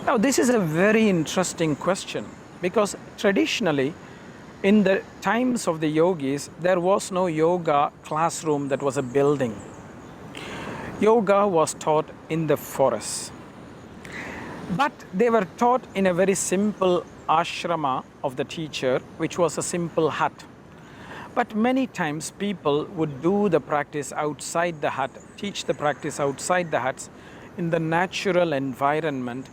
Now, this is a very interesting question because traditionally, in the times of the yogis, there was no yoga classroom that was a building. Yoga was taught in the forest. But they were taught in a very simple ashrama of the teacher, which was a simple hut. But many times people would do the practice outside the hut, teach the practice outside the huts in the natural environment,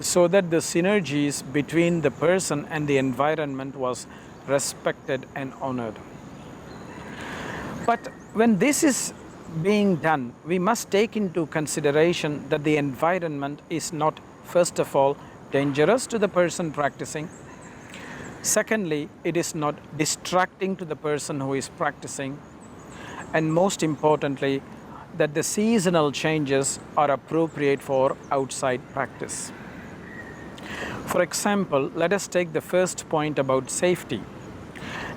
so that the synergies between the person and the environment was respected and honored. But when this is being done, we must take into consideration that the environment is not, first of all, dangerous to the person practicing. Secondly, it is not distracting to the person who is practicing. And most importantly, that the seasonal changes are appropriate for outside practice. For example, let us take the first point about safety.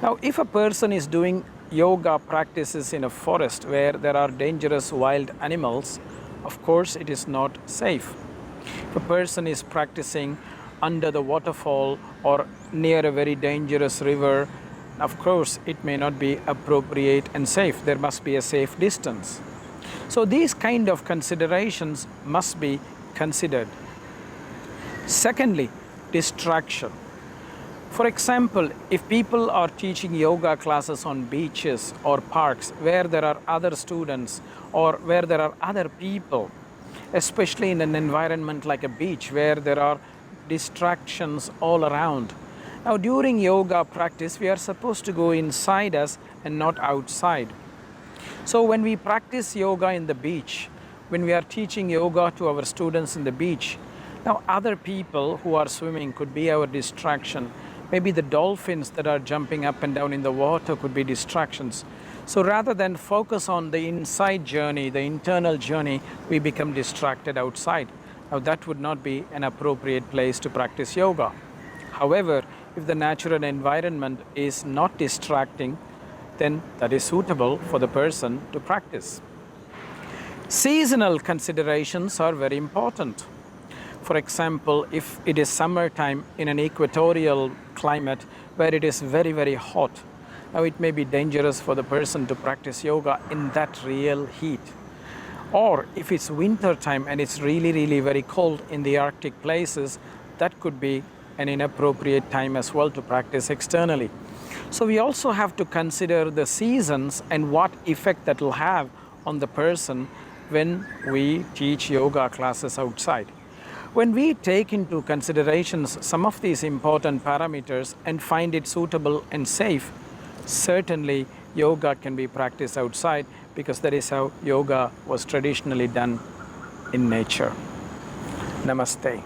Now, if a person is doing yoga practices in a forest where there are dangerous wild animals, of course it is not safe. If a person is practicing under the waterfall or near a very dangerous river, of course it may not be appropriate and safe. There must be a safe distance. So these kind of considerations must be considered. Secondly, distraction. For example, if people are teaching yoga classes on beaches or parks where there are other students or where there are other people, especially in an environment like a beach where there are distractions all around. Now, during yoga practice, we are supposed to go inside us and not outside. So when we practice yoga in the beach, when we are teaching yoga to our students in the beach, now other people who are swimming could be our distraction. Maybe the dolphins that are jumping up and down in the water could be distractions. So rather than focus on the inside journey, the internal journey, we become distracted outside. Now that would not be an appropriate place to practice yoga. However, if the natural environment is not distracting, then that is suitable for the person to practice. Seasonal considerations are very important. For example, if it is summertime in an equatorial climate where it is very, very hot, now it may be dangerous for the person to practice yoga in that real heat. Or if it's winter time and it's really, really very cold in the Arctic places, that could be an inappropriate time as well to practice externally. So we also have to consider the seasons and what effect that will have on the person when we teach yoga classes outside. When we take into considerations some of these important parameters and find it suitable and safe, certainly yoga can be practiced outside because that is how yoga was traditionally done in nature. Namaste.